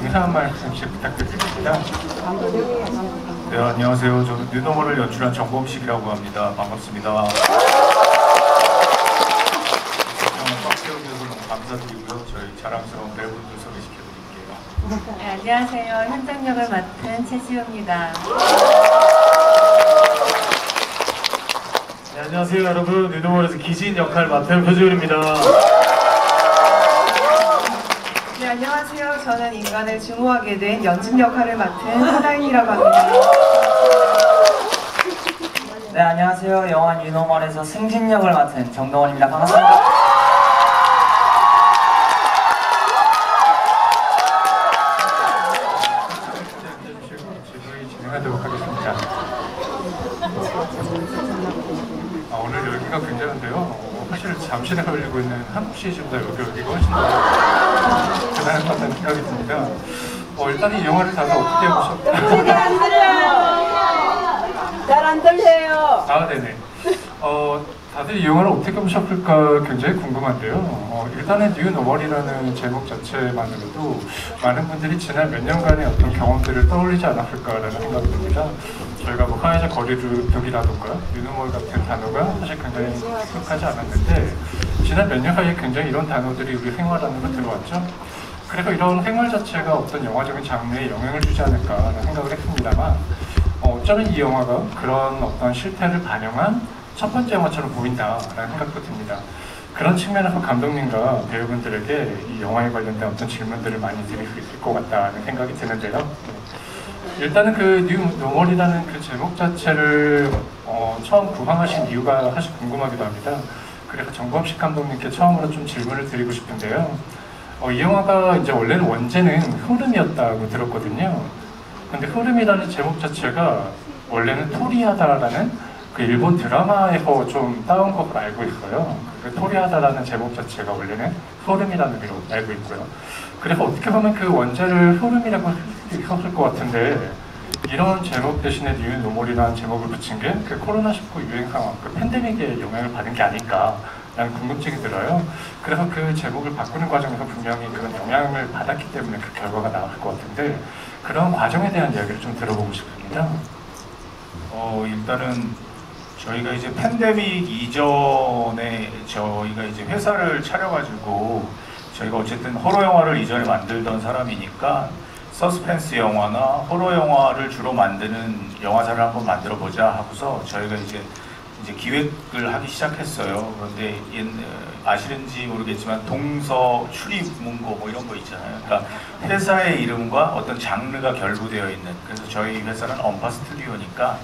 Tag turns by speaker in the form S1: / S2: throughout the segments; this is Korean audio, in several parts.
S1: 인사 말씀씩 부탁드리겠습니다. 네, 안녕하세요. 저는 뉴노멀을 연출한 정범식이라고 합니다. 반갑습니다. 꽉 채워주셔서 너무 감사드리고요. 저희 자랑스러운 배우분들 소개시켜드릴게요.
S2: 네, 안녕하세요. 현장 역을 맡은 최지우입니다.
S3: 네, 안녕하세요 여러분. 뉴노멀에서 기진 역할 맡은 표지훈입니다.
S4: 네, 안녕하세요. 저는 인간을 증오하게 된 연진 역할을 맡은 하나인이라고 합니다.
S5: 네, 안녕하세요. 영화 뉴노멀에서 승진 역을 맡은 정동원입니다. 반갑습니다.
S1: 진행하도록 하겠습니다. 오늘 열기가 굉장한데요. 사실 잠실에 걸리고 있는 한국 시리즈보다 여기가 훨씬 더 대단할 것 같다는 생각이 듭니다. 일단 이 영화를 다들 어떻게 보셨나요?
S6: 소리가 안 들려요. 잘 안 들려요.
S1: 아, 네네. 다들 이 영화를 어떻게 보셨을까 굉장히 궁금한데요. 일단은 뉴노멀이라는 제목 자체만으로도 많은 분들이 지난 몇 년간의 어떤 경험들을 떠올리지 않았을까라는 생각이 듭니다. 저희가 뭐 화해자 거리두기라던가 뉴노멀 같은 단어가 사실 굉장히 익숙하지 않았는데 지난 몇 년 사이에 굉장히 이런 단어들이 우리 생활 안으로 들어왔죠. 그래서 이런 생활 자체가 어떤 영화적인 장르에 영향을 주지 않을까라는 생각을 했습니다만 어쩌면 이 영화가 그런 어떤 실태를 반영한 첫 번째 영화처럼 보인다라는 생각도 듭니다. 그런 측면에서 감독님과 배우분들에게 이 영화에 관련된 어떤 질문들을 많이 드릴 수 있을 것 같다는 생각이 드는데요. 일단은 그 뉴노멀이라는 그 제목 자체를 처음 구상하신 이유가 사실 궁금하기도 합니다. 그래서 정범식 감독님께 처음으로 좀 질문을 드리고 싶은데요. 이 영화가 이제 원래는 원제는 흐름이었다고 들었거든요. 근데 흐름이라는 제목 자체가 원래는 토리하다라는 그 일본 드라마에서 좀 따온 것으로 알고 있어요. 그 토리하다라는 제목 자체가 원래는 흐름이라는 의미로 알고 있고요. 그래서 어떻게 보면 그 원제를 흐름이라고 할 수 있었을 것 같은데 이런 제목 대신에 뉴노멀이라는 제목을 붙인 게 그 코로나19 유행 상황, 그 팬데믹에 영향을 받은 게 아닐까라는 궁금증이 들어요. 그래서 그 제목을 바꾸는 과정에서 분명히 그런 영향을 받았기 때문에 그 결과가 나왔을 것 같은데 그런 과정에 대한 이야기를 좀 들어보고 싶습니다.
S7: 일단은 저희가 이제 팬데믹 이전에 저희가 이제 회사를 차려가지고 저희가 어쨌든 호러 영화를 이전에 만들던 사람이니까 서스펜스 영화나 호러 영화를 주로 만드는 영화사를 한번 만들어 보자 하고서 저희가 이제 기획을 하기 시작했어요. 그런데 아시는지 모르겠지만 동서 출입문고 뭐 이런 거 있잖아요. 그러니까 회사의 이름과 어떤 장르가 결부되어 있는, 그래서 저희 회사는 엄파 스튜디오니까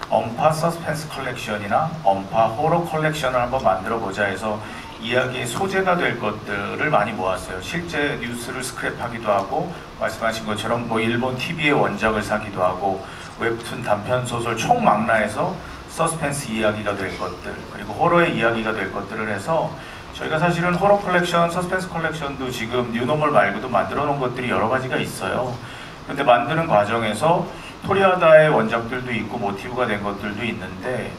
S7: 엄파 서스펜스 컬렉션이나 엄파 호러 컬렉션을 한번 만들어 보자 해서 이야기의 소재가 될 것들을 많이 모았어요. 실제 뉴스를 스크랩하기도 하고 말씀하신 것처럼 뭐 일본 TV의 원작을 사기도 하고 웹툰 단편소설 총망라해서 서스펜스 이야기가 될 것들 그리고 호러의 이야기가 될 것들을 해서 저희가 사실은 호러 컬렉션, 서스펜스 컬렉션도 지금 뉴노멀 말고도 만들어 놓은 것들이 여러 가지가 있어요. 근데 만드는 과정에서 토리하다의 원작들도 있고 모티브가 된 것들도 있는데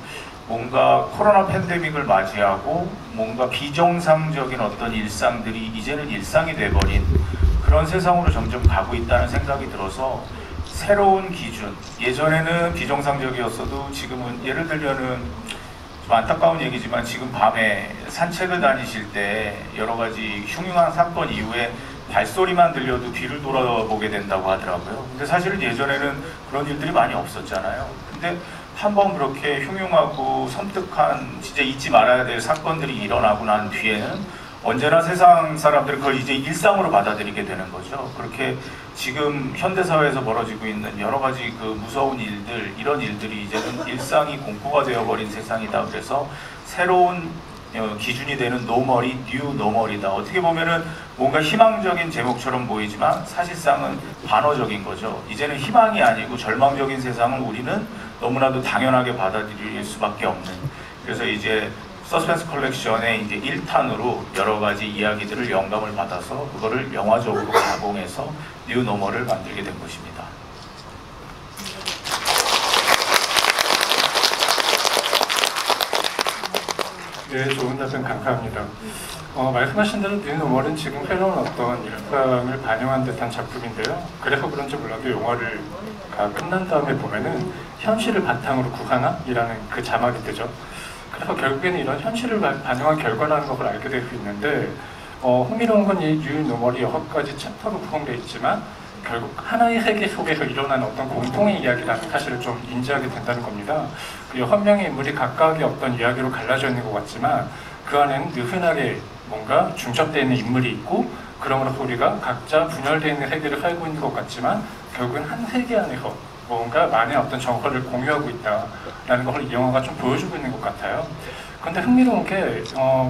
S7: 뭔가 코로나 팬데믹을 맞이하고 뭔가 비정상적인 어떤 일상들이 이제는 일상이 돼버린 그런 세상으로 점점 가고 있다는 생각이 들어서 새로운 기준, 예전에는 비정상적이었어도 지금은 예를 들면은 좀 안타까운 얘기지만 지금 밤에 산책을 다니실 때 여러 가지 흉흉한 사건 이후에 발소리만 들려도 뒤를 돌아보게 된다고 하더라고요. 근데 사실은 예전에는 그런 일들이 많이 없었잖아요. 근데 한번 그렇게 흉흉하고 섬뜩한 진짜 잊지 말아야 될 사건들이 일어나고 난 뒤에는 언제나 세상 사람들은 그걸 이제 일상으로 받아들이게 되는 거죠. 그렇게 지금 현대사회에서 벌어지고 있는 여러 가지 그 무서운 일들, 이런 일들이 이제는 일상이 공포가 되어버린 세상이다. 그래서 새로운 기준이 되는 노멀이 뉴노멀이다. 어떻게 보면은 뭔가 희망적인 제목처럼 보이지만 사실상은 반어적인 거죠. 이제는 희망이 아니고 절망적인 세상을 우리는 너무나도 당연하게 받아들일 수밖에 없는. 그래서 이제 서스펜스 컬렉션의 이제 1탄으로 여러 가지 이야기들을 영감을 받아서 그거를 영화적으로 가공해서 뉴노멀을 만들게 된 것입니다.
S1: 네, 좋은 답변 감사합니다. 말씀하신 대로 뉴 노멀은 지금 새로운 어떤 일상을 반영한 듯한 작품인데요. 그래서 그런지 몰라도 영화를 끝난 다음에 보면은 현실을 바탕으로 구상함이라는 그 자막이 뜨죠. 그래서 결국에는 이런 현실을 반영한 결과라는 것을 알게 될 수 있는데 흥미로운 건 이 뉴 노멀이 6가지 챕터로 구성되어 있지만 결국 하나의 세계 속에서 일어나는 어떤 공통의 이야기라는 사실을 좀 인지하게 된다는 겁니다. 그 6명의 인물이 각각의 어떤 이야기로 갈라져 있는 것 같지만 그 안에는 느슨하게 뭔가 중첩되어 있는 인물이 있고 그러므로 우리가 각자 분열되어 있는 세계를 살고 있는 것 같지만 결국은 한 세계 안에서 뭔가 많은 어떤 정보를 공유하고 있다라는 것을 이 영화가 좀 보여주고 있는 것 같아요. 그런데 흥미로운 게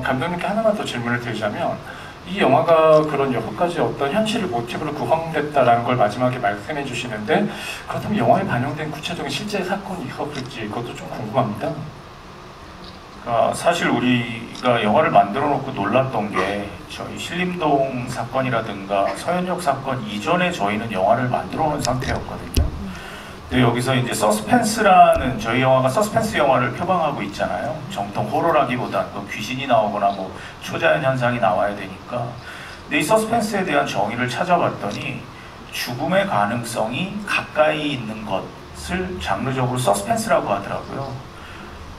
S1: 감독님께 하나만 더 질문을 드리자면 이 영화가 그런 6가지 어떤 현실을 모티브로 구성됐다라는 걸 마지막에 말씀해 주시는데 그렇다면 영화에 반영된 구체적인 실제 사건이 있었을지 그것도 좀 궁금합니다.
S7: 사실 우리가 영화를 만들어 놓고 놀랐던 게 저희 신림동 사건이라든가 서현역 사건 이전에 저희는 영화를 만들어 놓은 상태였거든요. 근데 여기서 이제 서스펜스라는 저희 영화가 서스펜스 영화를 표방하고 있잖아요. 정통 호러라기보다 또 귀신이 나오거나 뭐 초자연 현상이 나와야 되니까. 근데 이 서스펜스에 대한 정의를 찾아봤더니 죽음의 가능성이 가까이 있는 것을 장르적으로 서스펜스라고 하더라고요.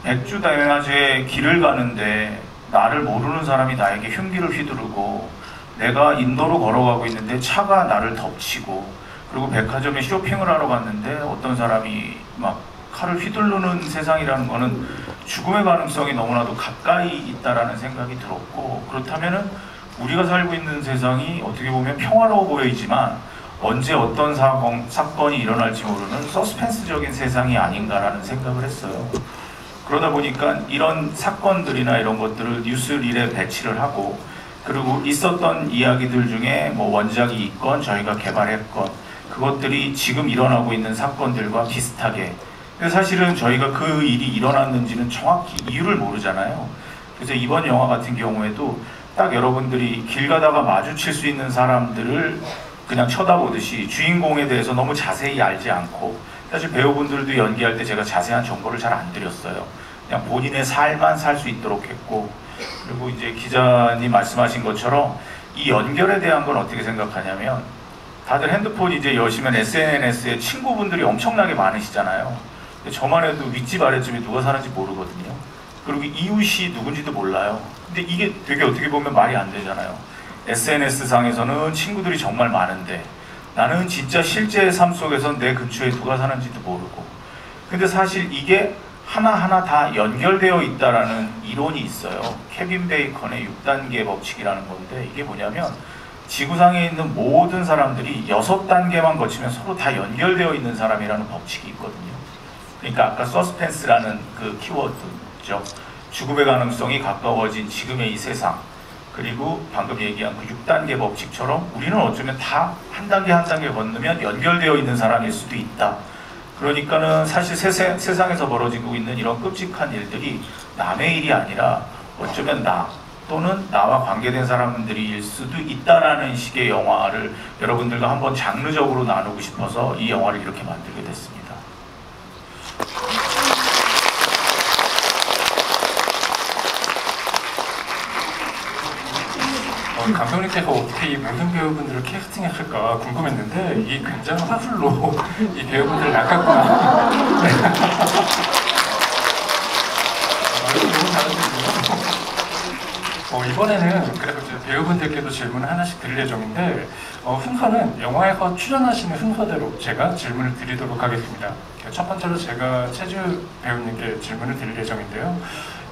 S7: 백주대낮에 길을 가는데 나를 모르는 사람이 나에게 흉기를 휘두르고 내가 인도로 걸어가고 있는데 차가 나를 덮치고 그리고 백화점에 쇼핑을 하러 갔는데 어떤 사람이 막 칼을 휘두르는 세상이라는 거는 죽음의 가능성이 너무나도 가까이 있다라는 생각이 들었고 그렇다면은 우리가 살고 있는 세상이 어떻게 보면 평화로워 보이지만 언제 어떤 사건이 일어날지 모르는 서스펜스적인 세상이 아닌가라는 생각을 했어요. 그러다 보니까 이런 사건들이나 이런 것들을 뉴스릴에 배치를 하고 그리고 있었던 이야기들 중에 뭐 원작이 있건 저희가 개발했건 그것들이 지금 일어나고 있는 사건들과 비슷하게 근데 사실은 저희가 그 일이 일어났는지는 정확히 이유를 모르잖아요. 그래서 이번 영화 같은 경우에도 딱 여러분들이 길 가다가 마주칠 수 있는 사람들을 그냥 쳐다보듯이 주인공에 대해서 너무 자세히 알지 않고 사실 배우분들도 연기할 때 제가 자세한 정보를 잘 안 드렸어요. 그냥 본인의 삶만 살 수 있도록 했고 그리고 이제 기자님 말씀하신 것처럼 이 연결에 대한 건 어떻게 생각하냐면 다들 핸드폰 이제 여시면 SNS에 친구분들이 엄청나게 많으시잖아요. 근데 저만 해도 윗집 아랫집에 누가 사는지 모르거든요. 그리고 이웃이 누군지도 몰라요. 근데 이게 되게 어떻게 보면 말이 안 되잖아요. SNS 상에서는 친구들이 정말 많은데 나는 진짜 실제 삶 속에서 내 근처에 누가 사는지도 모르고 근데 사실 이게 하나하나 다 연결되어 있다라는 이론이 있어요. 케빈 베이컨의 6단계 법칙이라는 건데 이게 뭐냐면 지구상에 있는 모든 사람들이 6단계만 거치면 서로 다 연결되어 있는 사람이라는 법칙이 있거든요. 그러니까 아까 서스펜스라는 그 키워드죠. 죽음의 가능성이 가까워진 지금의 이 세상 그리고 방금 얘기한 그 6단계 법칙처럼 우리는 어쩌면 다 한 단계 한 단계 건너면 연결되어 있는 사람일 수도 있다. 그러니까는 사실 세상에서 벌어지고 있는 이런 끔찍한 일들이 남의 일이 아니라 어쩌면 나 또는 나와 관계된 사람들이 일 수도 있다라는 식의 영화를 여러분들과 한번 장르적으로 나누고 싶어서 이 영화를 이렇게 만들게 됐습니다.
S1: 감독님께서 어떻게 이 모든 배우분들을 캐스팅했을까 궁금했는데 이 굉장한 화술로 이 배우분들을 낚았구나. 너무 잘하시군요. 이번에는 그래서 이제 배우분들께도 질문을 하나씩 드릴 예정인데 순서는 영화에서 출연하시는 순서대로 제가 질문을 드리도록 하겠습니다. 첫 번째로 제가 최주 배우님께 질문을 드릴 예정인데요.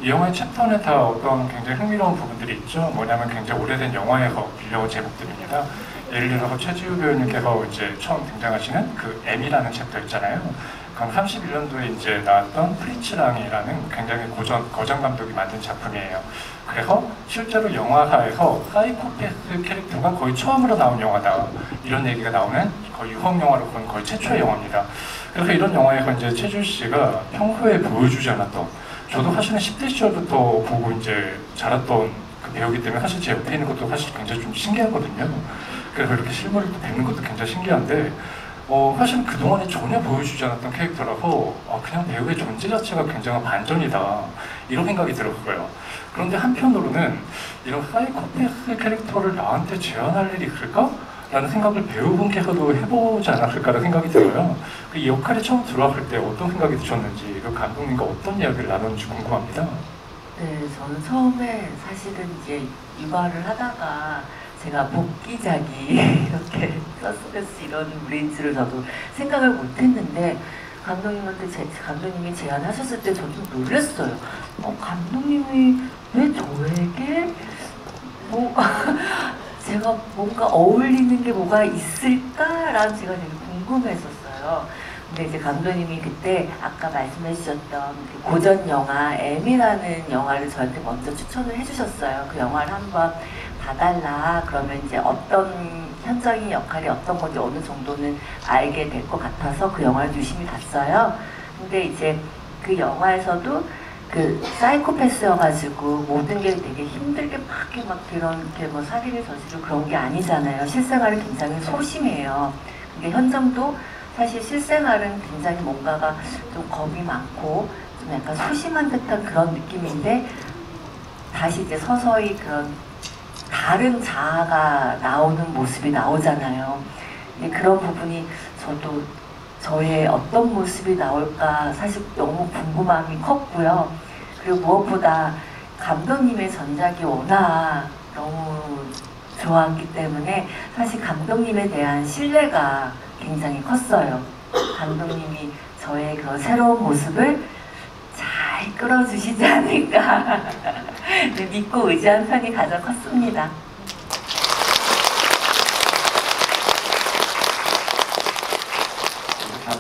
S1: 이 영화의 챕터는 다 어떤 굉장히 흥미로운 부분들이 있죠. 뭐냐면 굉장히 오래된 영화에서 빌려온 제목들입니다. 예를 들어서 최지우 배우님께서 이제 처음 등장하시는 그 M이라는 챕터 있잖아요. 그럼 31년도에 이제 나왔던 프리츠랑이라는 굉장히 거장 감독이 만든 작품이에요. 그래서 실제로 영화사에서 사이코패스 캐릭터가 거의 처음으로 나온 영화다. 이런 얘기가 나오는 거의 유흥 영화로서는 거의 최초의 영화입니다. 그래서 이런 영화에서 이제 최지우 씨가 평소에 보여주지 않았던 저도 사실은 10대 시절부터 보고 이제 자랐던 그 배우기 때문에 사실 제 옆에 있는 것도 사실 굉장히 좀 신기하거든요. 그래서 이렇게 실물을 또 뵙는 것도 굉장히 신기한데 사실 그동안에 전혀 보여주지 않았던 캐릭터라서 그냥 배우의 존재 자체가 굉장한 반전이다 이런 생각이 들었고요. 그런데 한편으로는 이런 사이코패스 캐릭터를 나한테 제안할 일이 있을까? 라는 생각을 배우분께서도 해보지 않았을까라는 생각이 들어요. 이 역할에 처음 들어왔을 때 어떤 생각이 드셨는지, 그 감독님과 어떤 이야기를 나눴는지 궁금합니다.
S2: 네, 저는 처음에 사실은 이제 육아를 하다가 제가 복귀작이 이렇게 서스펜스 이런 브레인즈를 저도 생각을 못했는데 감독님이 제안하셨을 때 저도 놀랐어요. 감독님이 왜 저에게 제가 뭔가 어울리는 게 뭐가 있을까라는 제가 되게 궁금했었어요. 근데 이제 감독님이 그때 아까 말씀해 주셨던 그 고전 영화 M이라는 영화를 저한테 먼저 추천을 해주셨어요. 그 영화를 한번 봐달라. 그러면 이제 어떤 현장의 역할이 어떤 건지 어느 정도는 알게 될 것 같아서 그 영화를 유심히 봤어요. 근데 이제 그 영화에서도 그 사이코패스여가지고 모든 게 되게 힘들게 막 이렇게 뭐 살인을 저지르고 그런 게 아니잖아요. 실생활은 굉장히 소심해요. 근데 현장도 사실 실생활은 굉장히 뭔가가 좀 겁이 많고 좀 약간 소심한 듯한 그런 느낌인데 다시 이제 서서히 그런 다른 자아가 나오는 모습이 나오잖아요. 근데 그런 부분이 저도 저의 어떤 모습이 나올까 사실 너무 궁금함이 컸고요. 그리고 무엇보다 감독님의 전작이 워낙 너무 좋았기 때문에 사실 감독님에 대한 신뢰가 굉장히 컸어요. 감독님이 저의 그런 새로운 모습을 잘 끌어주시지 않을까 믿고 의지한 편이 가장 컸습니다.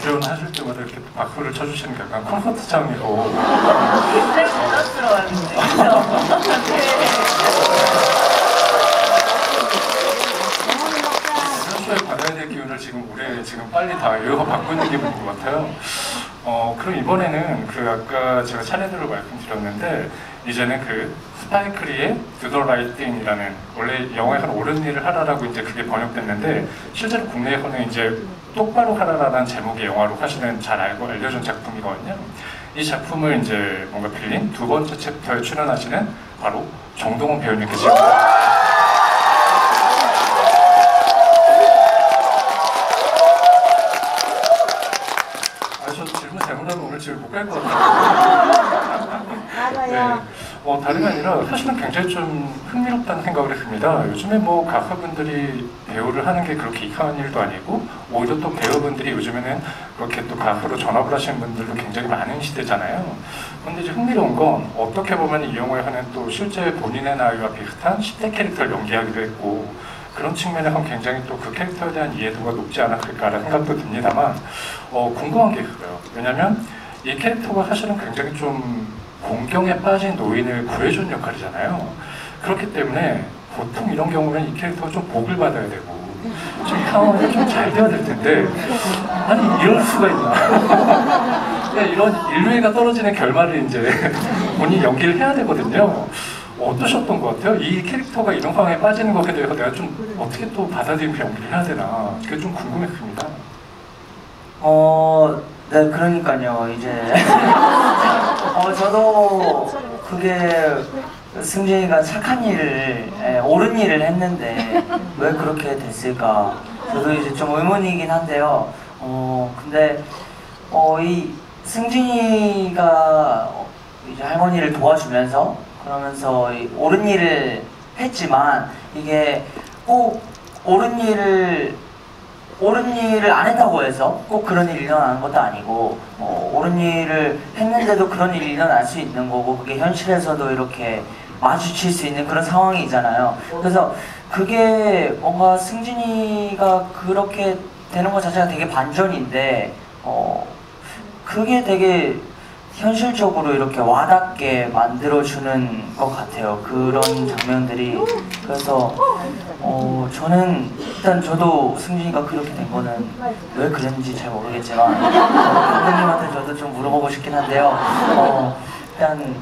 S1: 표현하실 때마다 이렇게 박수를 쳐주시는 게 약간 콘서트장이고
S2: 굉장히 부담스러웠는데
S1: 현수에 받아야 될 기운을 지금 올해 빨리 다 이어받고 있는 기분인 것 같아요. 그럼 이번에는 그 아까 제가 차례대로 말씀드렸는데 이제는 그 스파이크리의 Do the Right Thing이라는 원래 영어에서는 옳은 일을 하라라고 이제 그게 번역됐는데 실제로 국내에서는 이제 똑바로 하라라는 제목의 영화로 사실은 잘 알고 알려진 작품이거든요. 이 작품을 이제 뭔가 빌린 두 번째 챕터에 출연하시는 바로 정동원 배우님 계십니다. 저 질문 잘못하면 오늘 집에 못 갈 것 같아요.
S6: 맞아요.
S1: 네, 다름이 아니라 사실은 굉장히 좀 흥미롭다는 생각을 했습니다. 요즘에 뭐 가수분들이 배우를 하는 게 그렇게 이상한 일도 아니고 오히려 또 배우분들이 요즘에는 그렇게 또 가수로 전업을 하시는 분들도 굉장히 많은 시대잖아요. 그런데 이제 흥미로운 건 어떻게 보면 이 영화에서는 또 실제 본인의 나이와 비슷한 10대 캐릭터를 연기하기도 했고 그런 측면에서 굉장히 또 그 캐릭터에 대한 이해도가 높지 않았을까라는 생각도 듭니다만 궁금한 게 있어요. 왜냐면 이 캐릭터가 사실은 굉장히 좀 공경에 빠진 노인을 구해준 역할이잖아요. 그렇기 때문에 보통 이런 경우는 이 캐릭터가 좀 복을 받아야 되고 좀 상황이 좀 잘 돼야 될 텐데 아니 이럴 수가 있나. 이런 인류애가 떨어지는 결말을 이제 본인이 연기를 해야 되거든요. 어떠셨던 것 같아요? 이 캐릭터가 이런 상황에 빠지는 것에 대해서 내가 좀 어떻게 또 받아들이면서 연기를 해야 되나 그게 좀 궁금했습니다.
S5: 네, 그러니까요. 이제 저도 그게 승진이가 착한 일을 옳은 일을 했는데 왜 그렇게 됐을까? 저도 이제 좀 의문이긴 한데요. 근데 이 승진이가 이제 할머니를 도와주면서 그러면서 옳은 일을 했지만 이게 꼭 옳은 일을 안 했다고 해서 꼭 그런 일이 일어나는 것도 아니고 옳은 일을 했는데도 그런 일이 일어날 수 있는 거고 그게 현실에서도 이렇게 마주칠 수 있는 그런 상황이잖아요. 그래서 그게 뭔가 승진이가 그렇게 되는 것 자체가 되게 반전인데 그게 되게 현실적으로 이렇게 와닿게 만들어주는 것 같아요. 그런 장면들이. 그래서 저는 일단 저도 승진이가 그렇게 된 거는 왜 그랬는지 잘 모르겠지만 감독님한테 저도 좀 물어보고 싶긴 한데요. 일단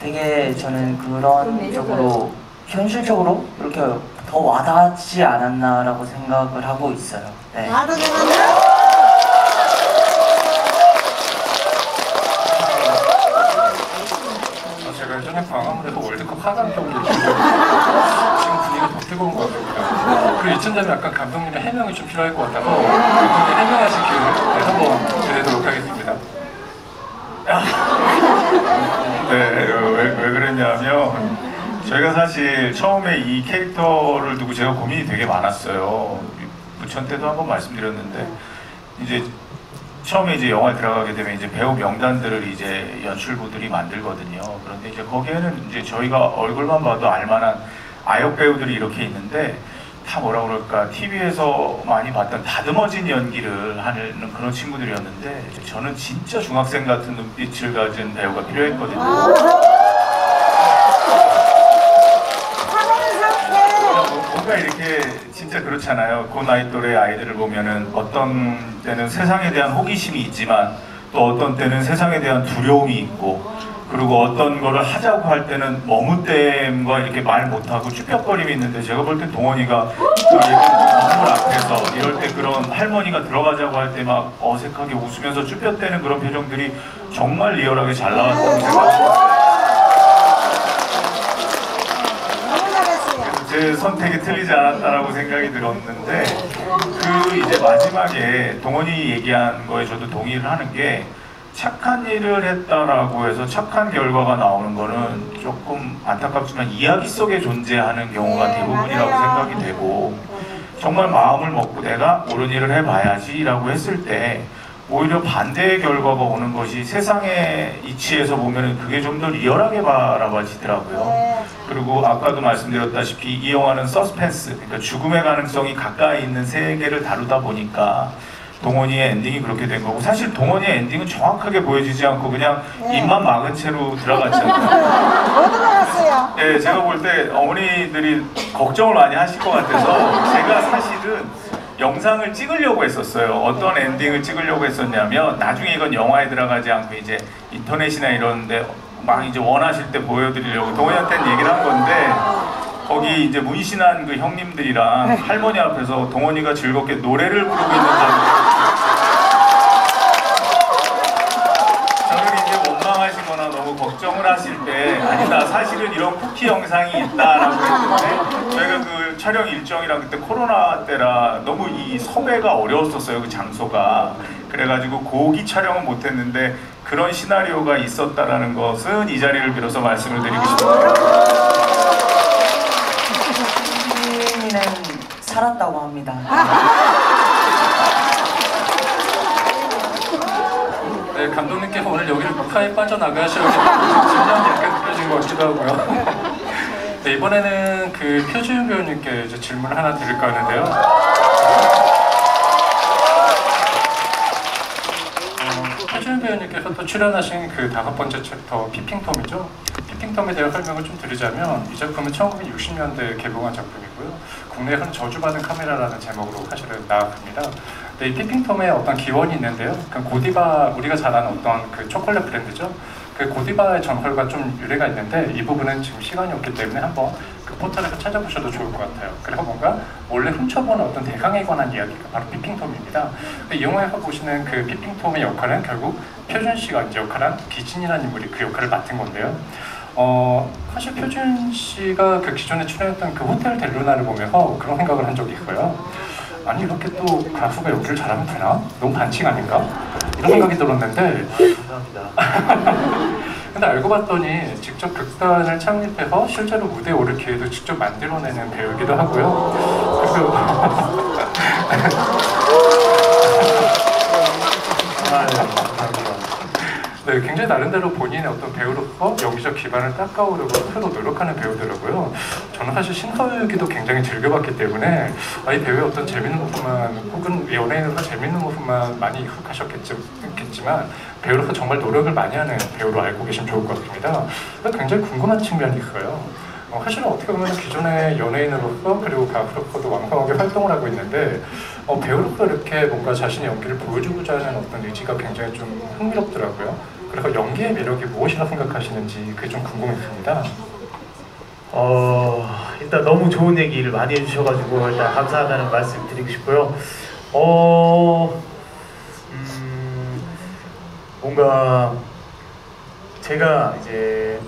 S5: 되게 저는 그런 쪽으로 현실적으로 이렇게 더 와닿지 않았나라고 생각을 하고 있어요. 네.
S6: 나도 그런데.
S1: 제가 예전에 광화문에서 월드컵 하강 경기 지금 분위기가 더 뜨거운 것 같거든요. 그리고 이쯤 되면 약간 감독님의 해명이 좀 필요할 것 같아서 감독님 해명하실 기회를 한번 드리도록 하겠습니다.
S7: 네, 왜 그랬냐면 저희가 사실 처음에 이 캐릭터를 두고 제가 고민이 되게 많았어요. 부천 때도 한번 말씀드렸는데 이제 처음에 이제 영화에 들어가게 되면 이제 배우 명단들을 이제 연출부들이 만들거든요. 그런데 이제 거기에는 이제 저희가 얼굴만 봐도 알만한 아역 배우들이 이렇게 있는데 다 뭐라 그럴까 TV에서 많이 봤던 다듬어진 연기를 하는 그런 친구들이었는데 저는 진짜 중학생 같은 눈빛을 가진 배우가 필요했거든요. 뭔가 이렇게 진짜 그렇잖아요. 그 나이 또래 아이들을 보면은 어떤 때는 세상에 대한 호기심이 있지만 또 어떤 때는 세상에 대한 두려움이 있고 그리고 어떤 거를 하자고 할 때는 머뭇댐과 이렇게 말 못하고 쭈뼛거림이 있는데 제가 볼 때 동원이가 건물 앞에서 이럴 때 그런 할머니가 들어가자고 할 때 막 어색하게 웃으면서 쭈뼛대는 그런 표정들이 정말 리얼하게 잘 나왔다고 생각합니다. 제 선택이 틀리지 않았다라고 생각이 들었는데 그 이제 마지막에 동원이 얘기한 거에 저도 동의를 하는 게 착한 일을 했다라고 해서 착한 결과가 나오는 거는 조금 안타깝지만 이야기 속에 존재하는 경우가 대부분이라고 생각이 되고 정말 마음을 먹고 내가 옳은 일을 해봐야지라고 했을 때 오히려 반대의 결과가 오는 것이 세상의 이치에서 보면 그게 좀 더 리얼하게 바라봐지더라고요. 그리고 아까도 말씀드렸다시피 이 영화는 서스펜스, 그러니까 죽음의 가능성이 가까이 있는 세계를 다루다 보니까 동원이의 엔딩이 그렇게 된 거고 사실 동원이의 엔딩은 정확하게 보여지지 않고 그냥 입만 막은 채로 들어갔잖아요.
S6: 못 들어갔어요.
S7: 네, 제가 볼 때 어머니들이 걱정을 많이 하실 것 같아서 제가 사실은 영상을 찍으려고 했었어요. 어떤 엔딩을 찍으려고 했었냐면 나중에 이건 영화에 들어가지 않고 이제 인터넷이나 이런데 막 이제 원하실 때 보여드리려고 동원이한테는 얘기를 한 건데 거기 이제 문신한 그 형님들이랑 할머니 앞에서 동원이가 즐겁게 노래를 부르고 있는 장면. 저는 이제 원망하시거나 너무 걱정을 하실 때 아니다 사실은 이런 쿠키 영상이 있다라고 했는데 저희가 그 촬영 일정이랑 그때 코로나 때라 너무 이 섭외가 어려웠었어요. 그 장소가. 그래가지고 고기 촬영은 못했는데 그런 시나리오가 있었다라는 것은 이 자리를 빌어서 말씀을 드리고 싶습니다.
S5: 시민은 살았다고 합니다.
S1: 네, 감독님께서 오늘 여기를 무카에 빠져나가셔야겠다는 심장이 약간 느껴진 것 같기도 하고요. 네, 이번에는 그 표지윤 배우님께 이제 질문을 하나 드릴까 하는데요. 표지윤 배우님께서 또 출연하신 그 5번째 챕터 피핑톰이죠. 피핑톰에 대한 설명을 좀 드리자면 이 작품은 1960년대에 개봉한 작품이고요. 국내에 흔히 저주받은 카메라라는 제목으로 사실은 나왔습니다. 네, 이 피핑톰에 어떤 기원이 있는데요. 그 고디바, 우리가 잘 아는 어떤 그 초콜릿 브랜드죠. 그 고디바의 전설과 좀 유래가 있는데 이 부분은 지금 시간이 없기 때문에 한번 그 포털에서 찾아보셔도 좋을 것 같아요. 그래서 뭔가 원래 훔쳐보는 어떤 대강에 관한 이야기가 바로 피핑톰입니다. 이 영화에서 보시는 그 피핑톰의 역할은 결국 표준 씨가 이제 역할한 기진이라는 인물이 그 역할을 맡은 건데요. 사실 표준 씨가 그 기존에 출연했던 그 호텔 델루나를 보면서 그런 생각을 한 적이 있어요. 아니 이렇게 또 가수가 연기를 잘하면 되나? 너무 반칙 아닌가? 이런 생각이 들었는데 근데 알고 봤더니 직접 극단을 창립해서 실제로 무대에 오를 기회도 직접 만들어내는 배우이기도 하고요. 네, 굉장히 나름대로 본인의 어떤 배우로서 연기적 기반을 닦아오려고 스스로 노력하는 배우더라고요. 저는 사실 신서유기도 굉장히 즐겨봤기 때문에 이 배우의 어떤 재밌는 모습만 혹은 연예인으로서 재밌는 모습만 많이 익숙하셨겠지만 배우로서 정말 노력을 많이 하는 배우로 알고 계시면 좋을 것 같습니다. 굉장히 궁금한 측면이 있어요. 사실은 어떻게 보면 기존의 연예인으로서 그리고 가수로서도 왕성하게 활동을 하고 있는데 배우로서 이렇게 뭔가 자신의 연기를 보여주고자 하는 어떤 의지가 굉장히 좀 흥미롭더라고요. 그래서 연기의 매력이 무엇이라고 생각하시는지 그게 좀 궁금했습니다.
S3: 일단 너무 좋은 얘기를 많이 해주셔가지고 일단 감사하다는 말씀 드리고 싶고요. 뭔가 제가 이제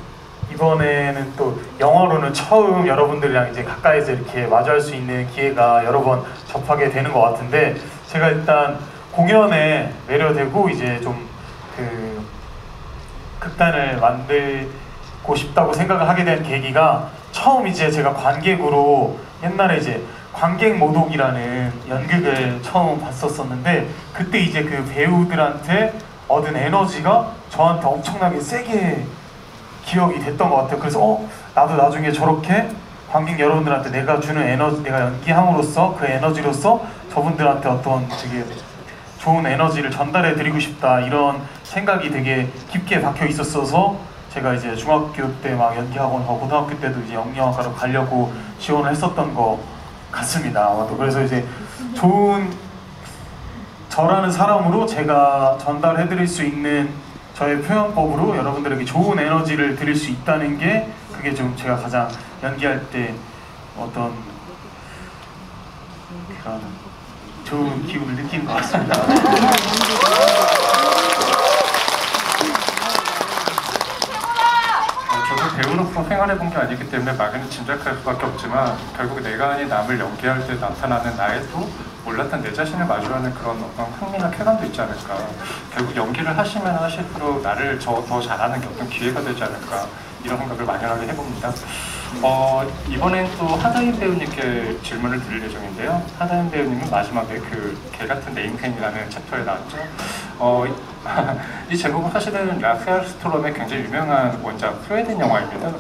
S3: 이번에는 또 영화로는 처음 여러분들이랑 이제 가까이서 이렇게 마주할 수 있는 기회가 여러 번 접하게 되는 것 같은데, 제가 일단 공연에 매료되고 이제 좀 그 극단을 만들고 싶다고 생각을 하게 된 계기가, 처음 이제 제가 관객으로 옛날에 이제 관객 모독이라는 연극을 처음 봤었었는데, 그때 이제 그 배우들한테 얻은 에너지가 저한테 엄청나게 세게 기억이 됐던 것 같아요. 그래서 나도 나중에 저렇게 관객 여러분들한테 내가 주는 에너지, 내가 연기함으로써 그 에너지로서 저분들한테 어떤 되게 좋은 에너지를 전달해 드리고 싶다, 이런 생각이 되게 깊게 박혀 있었어서 제가 이제 중학교 때 막 연기학원 가고 고등학교 때도 이제 영영학과로 가려고 지원을 했었던 것 같습니다. 또 그래서 이제 좋은 저라는 사람으로 제가 전달해 드릴 수 있는 저의 표현법으로 여러분들에게 좋은 에너지를 드릴 수 있다는 게, 그게 좀 제가 가장 연기할 때 어떤 그런 좋은 기분을 느끼는 것 같습니다.
S1: 저도 배우로서 생활해본 게 아니기 때문에 막연히 짐작할 수밖에 없지만, 결국 내가 아닌 남을 연기할 때 나타나는 나의 또 몰랐던 내 자신을 마주하는 그런 어떤 흥미나 쾌감도 있지 않을까. 결국 연기를 하시면 하실수록 나를 더 잘하는 게 어떤 기회가 되지 않을까, 이런 생각을 막연하게 해봅니다. 이번엔 또 하다인 배우님께 질문을 드릴 예정인데요. 하다인 배우님은 마지막에 그 개같은 네임펜이라는 챕터에 나왔죠. 이 제목은 사실은 라스알 스트롬의 굉장히 유명한 원작 스웨덴 영화입니다.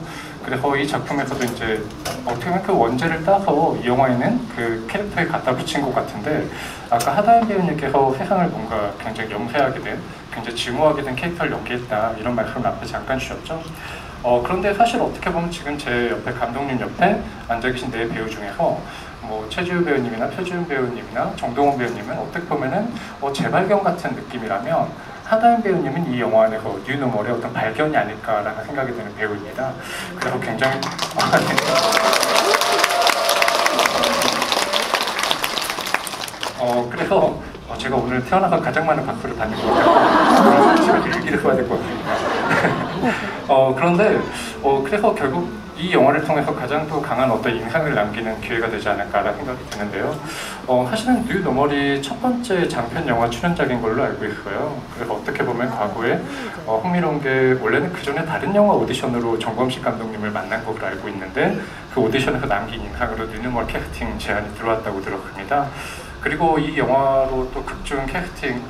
S1: 그래서 이 작품에서도 이제 어떻게 보면 그 원제를 따서 이 영화에는 그 캐릭터에 갖다 붙인 것 같은데, 아까 하다인 배우님께서 세상을 뭔가 굉장히 영세하게 된, 굉장히 지무하게 된 캐릭터를 연기했다, 이런 말씀을 앞에 잠깐 주셨죠. 그런데 사실 어떻게 보면 지금 제 옆에 감독님 옆에 앉아 계신 네 배우 중에서 뭐 최지우 배우님이나 표지훈 배우님이나 정동원 배우님은 어떻게 보면은 재발견 같은 느낌이라면, 하다인 배우님은 이 영화 안에서 뉴노멀의 어떤 발견이 아닐까라는 생각이 드는 배우입니다. 그래서 굉장히 그래서 제가 오늘 태어나서 가장 많은 박수를 받는 것 같아요. 집에 일기를 써야 될 것 같습니다. 그런데 그래서 결국 이 영화를 통해서 가장 또 강한 어떤 인상을 남기는 기회가 되지 않을까라는 생각이 드는데요. 사실은 뉴 노멀이 첫 번째 장편 영화 출연작인 걸로 알고 있어요. 그래서 어떻게 보면 과거에 흥미로운 게, 원래는 그 전에 다른 영화 오디션으로 정범식 감독님을 만난 것으로 알고 있는데, 그 오디션에서 남긴 인상으로 뉴 노멀 캐스팅 제안이 들어왔다고 들었습니다. 그리고 이 영화로 또 극중 캐스팅,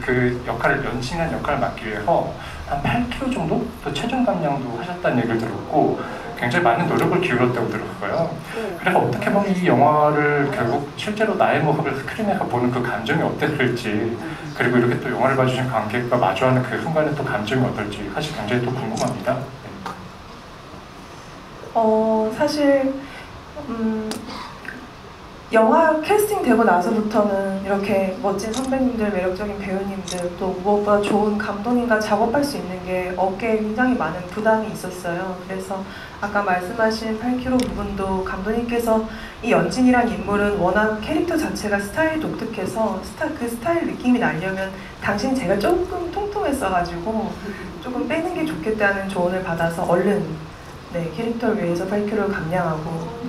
S1: 그 역할을 연신한 역할을 맡기 위해서 한 8kg 정도 또 체중 감량도 하셨다는 얘기를 들었고, 굉장히 많은 노력을 기울였다고 들었어요. 그래서 어떻게 보면 이 영화를 결국 실제로 나의 모습을 스크린에서 보는 그 감정이 어땠을지, 그리고 이렇게 또 영화를 봐주신 관객과 마주하는 그 순간의 또 감정이 어떨지 사실 굉장히 또 궁금합니다.
S4: 사실 영화 캐스팅 되고 나서부터는 이렇게 멋진 선배님들, 매력적인 배우님들, 또 무엇보다 좋은 감독님과 작업할 수 있는 게 어깨에 굉장히 많은 부담이 있었어요. 그래서 아까 말씀하신 8kg 부분도 감독님께서 이 연진이란 인물은 워낙 캐릭터 자체가 스타일이 독특해서 그 스타일 느낌이 나려면 당신 제가 조금 통통했어가지고 조금 빼는 게 좋겠다는 조언을 받아서 얼른 캐릭터를 위해서 8kg를 감량하고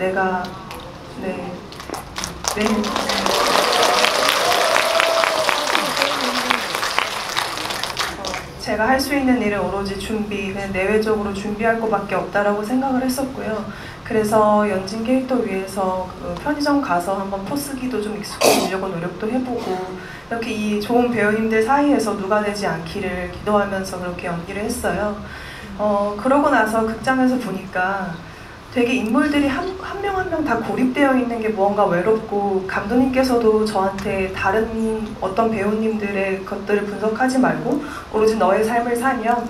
S4: 제가 할 수 있는 일은 오로지 준비, 그냥 내외적으로 준비할 것밖에 없다라고 생각을 했었고요. 그래서 연진 캐릭터 위해서 그 편의점 가서 한번 포스기도 좀 익숙해지려고 노력도 해보고, 이렇게 이 좋은 배우님들 사이에서 누가 되지 않기를 기도하면서 그렇게 연기를 했어요. 그러고 나서 극장에서 보니까 되게 인물들이 한 명 한 명 다 고립되어 있는 게 무언가 외롭고, 감독님께서도 저한테 다른 어떤 배우님들의 것들을 분석하지 말고 오로지 너의 삶을 살면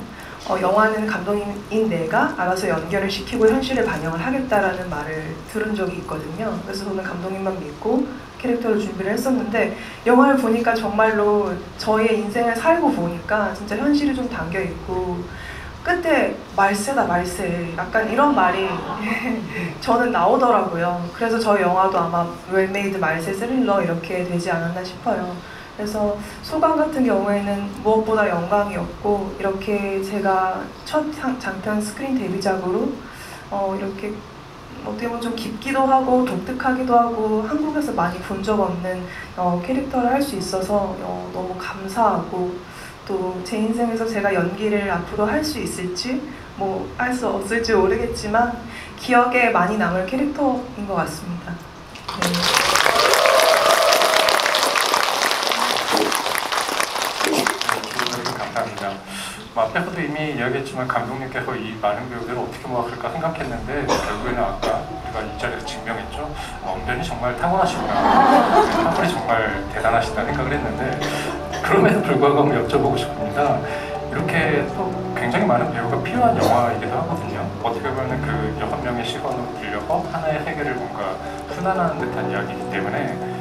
S4: 영화는 감독인 내가 알아서 연결을 시키고 현실을 반영을 하겠다라는 말을 들은 적이 있거든요. 그래서 저는 감독님만 믿고 캐릭터를 준비를 했었는데, 영화를 보니까 정말로 저의 인생을 살고 보니까 진짜 현실이 좀 담겨있고, 끝에 말세다 말세, 약간 이런 말이 저는 나오더라고요. 그래서 저희 영화도 아마 웰메이드 말세 스릴러 이렇게 되지 않았나 싶어요. 그래서 소감 같은 경우에는 무엇보다 영광이었고 이렇게 제가 첫 장편 스크린 데뷔작으로 이렇게 어떻게 보면 좀 깊기도 하고 독특하기도 하고 한국에서 많이 본 적 없는 캐릭터를 할 수 있어서 너무 감사하고 또 제 인생에서 제가 연기를 앞으로 할 수 있을지 뭐 할 수 없을지 모르겠지만 기억에 많이 남을 캐릭터인 것 같습니다. 네.
S1: 감사합니다. 앞에서도 이미 이야기했지만 감독님께서 이 많은 배우들을 어떻게 모았을까 생각했는데 결국에는 아까 우리가 이 자리에서 증명했죠. 언변이 정말 탁월하시구나. 한분이 정말 대단하시다 생각을 했는데 그럼에도 불구하고 한번 여쭤보고 싶습니다. 이렇게 또 굉장히 많은 배우가 필요한 영화이기도 하거든요. 어떻게 보면 그 6명의 시선으로 들려서 하나의 세계를 뭔가 순환하는 듯한 이야기이기 때문에